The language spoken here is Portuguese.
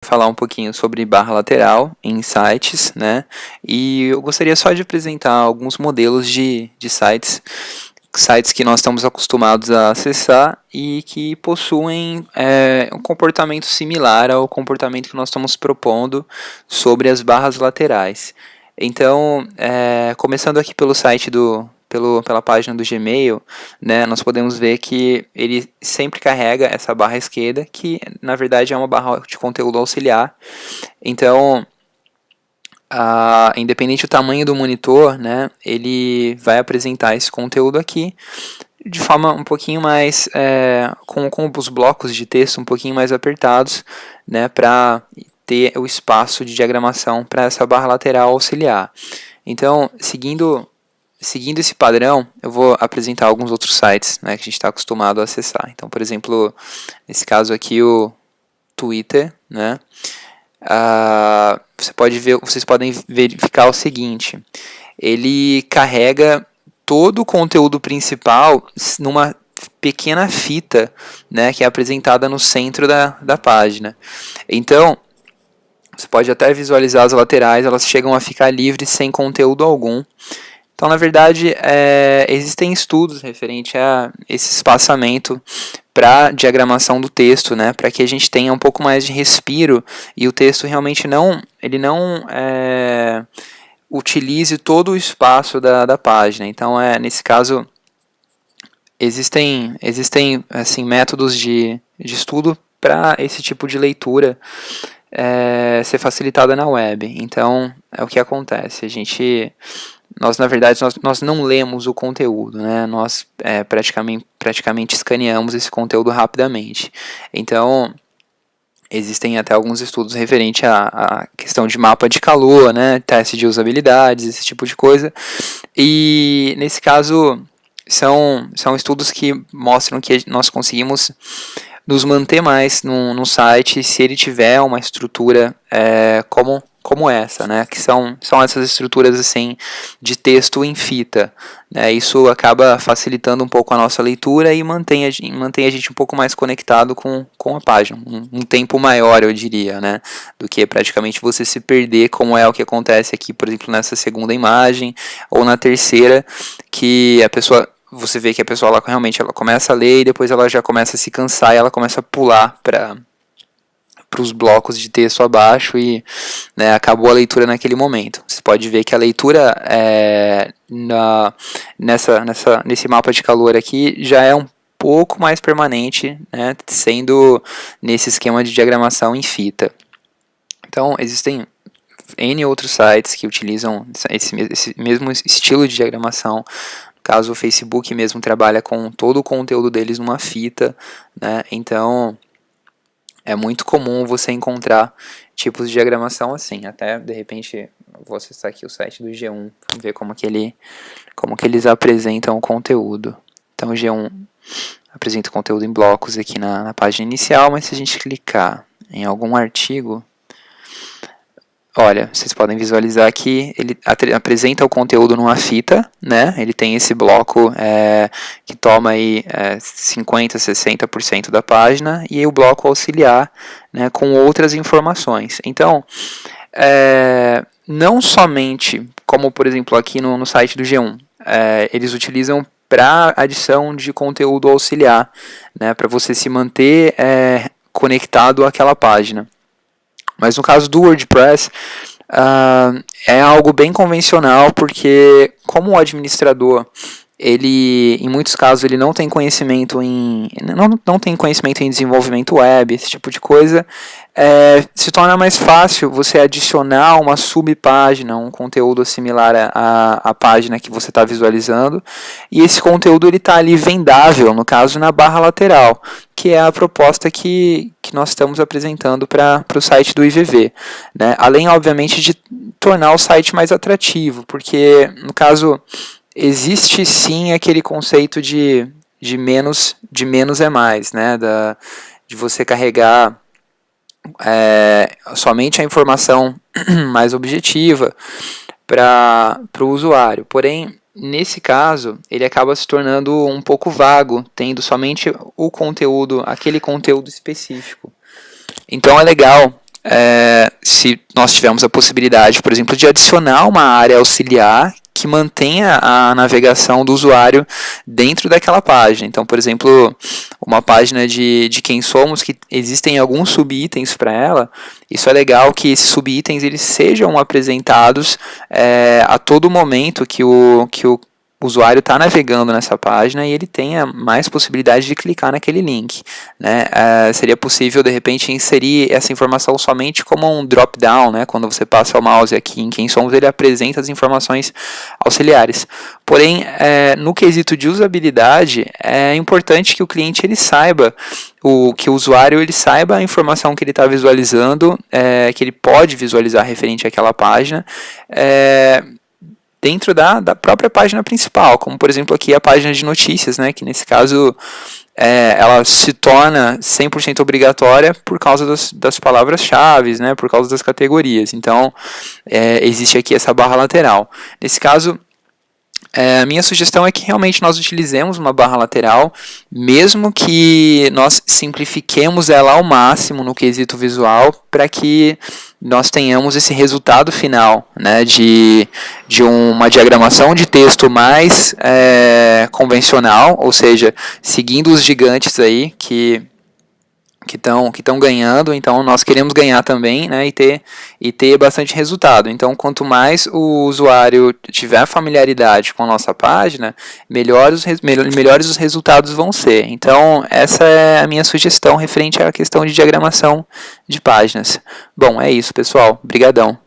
Falar um pouquinho sobre barra lateral em sites, né? E eu gostaria só de apresentar alguns modelos de sites que nós estamos acostumados a acessar e que possuem um comportamento similar ao comportamento que nós estamos propondo sobre as barras laterais. Então, começando aqui pelo site pela página do Gmail, né, nós podemos ver que ele sempre carrega essa barra esquerda, que na verdade é uma barra de conteúdo auxiliar. Então, independente do tamanho do monitor, né, ele vai apresentar esse conteúdo aqui de forma um pouquinho mais, com os blocos de texto um pouquinho mais apertados, né, para ter o espaço de diagramação para essa barra lateral auxiliar. Então, seguindo esse padrão, eu vou apresentar alguns outros sites, né, que a gente está acostumado a acessar. Então, por exemplo, nesse caso aqui, o Twitter, né, vocês podem verificar o seguinte: ele carrega todo o conteúdo principal numa pequena fita, né, que é apresentada no centro da página. Então, você pode até visualizar as laterais, elas chegam a ficar livres sem conteúdo algum. Então, na verdade, existem estudos referentes a esse espaçamento para diagramação do texto, né, para que a gente tenha um pouco mais de respiro e o texto realmente não utilize todo o espaço da página. Então, nesse caso, existem assim, métodos de estudo para esse tipo de leitura ser facilitada na web. Então, é o que acontece. Nós na verdade, nós não lemos o conteúdo, né? Nós praticamente escaneamos esse conteúdo rapidamente. Então, existem até alguns estudos referentes à questão de mapa de calor, né? Teste de usabilidades, esse tipo de coisa. E, nesse caso, são estudos que mostram que nós conseguimos nos manter mais no site se ele tiver uma estrutura como essa, né? Que são essas estruturas assim de texto em fita, né? Isso acaba facilitando um pouco a nossa leitura e mantém a gente um pouco mais conectado com a página, um tempo maior, eu diria, né? Do que praticamente você se perder, como é o que acontece aqui, por exemplo, nessa segunda imagem ou na terceira, que você vê que a pessoa realmente ela começa a ler e depois ela já começa a se cansar e ela começa a pular para os blocos de texto abaixo e, né, acabou a leitura naquele momento. Você pode ver que a leitura nesse mapa de calor aqui já é um pouco mais permanente, né, sendo nesse esquema de diagramação em fita. Então, existem N outros sites que utilizam esse mesmo estilo de diagramação. Caso o Facebook mesmo trabalha com todo o conteúdo deles numa fita, né? Então, é muito comum você encontrar tipos de diagramação assim. Até, de repente, vou acessar aqui o site do G1, ver como que eles apresentam o conteúdo. Então, o G1 apresenta o conteúdo em blocos aqui na página inicial, mas se a gente clicar em algum artigo, olha, vocês podem visualizar aqui, ele apresenta o conteúdo numa fita, né? Ele tem esse bloco que toma aí 50%, 60% da página e aí o bloco auxiliar, né, com outras informações. Então, não somente, como por exemplo aqui no site do G1, eles utilizam para adição de conteúdo auxiliar, né, para você se manter conectado àquela página. Mas no caso do WordPress, é algo bem convencional, porque como o administrador, ele, em muitos casos, ele não tem conhecimento não tem conhecimento em desenvolvimento web, esse tipo de coisa, se torna mais fácil você adicionar uma subpágina, um conteúdo similar à página que você está visualizando, e esse conteúdo está ali vendável, no caso, na barra lateral, que é a proposta que nós estamos apresentando para o site do IVV, né? Além, obviamente, de tornar o site mais atrativo, porque, no caso, existe sim aquele conceito de menos é mais, né? De você carregar somente a informação mais objetiva para o usuário. Porém, nesse caso, ele acaba se tornando um pouco vago, tendo somente o conteúdo, aquele conteúdo específico. Então é legal se nós tivermos a possibilidade, por exemplo, de adicionar uma área auxiliar que mantenha a navegação do usuário dentro daquela página. Então, por exemplo, uma página de quem somos, que existem alguns subitens para ela, isso é legal que esses subitens eles sejam apresentados a todo momento que o usuário está navegando nessa página e ele tenha mais possibilidade de clicar naquele link, né? Seria possível, de repente, inserir essa informação somente como um drop-down, né? Quando você passa o mouse aqui em quem somos, ele apresenta as informações auxiliares. Porém, no quesito de usabilidade, é importante que o cliente ele saiba, que o usuário ele saiba a informação que ele está visualizando, que ele pode visualizar referente àquela página, dentro da própria página principal, como por exemplo aqui a página de notícias, né, que nesse caso ela se torna 100% obrigatória por causa das palavras-chave, né, por causa das categorias. Então, existe aqui essa barra lateral. Nesse caso, a minha sugestão é que realmente nós utilizemos uma barra lateral, mesmo que nós simplifiquemos ela ao máximo no quesito visual, para que nós tenhamos esse resultado final, né, de uma diagramação de texto mais convencional, ou seja, seguindo os gigantes aí que estão ganhando. Então nós queremos ganhar também, né, e ter bastante resultado. Então quanto mais o usuário tiver familiaridade com a nossa página, melhores os resultados vão ser. Então essa é a minha sugestão referente à questão de diagramação de páginas. Bom, é isso, pessoal. Obrigadão.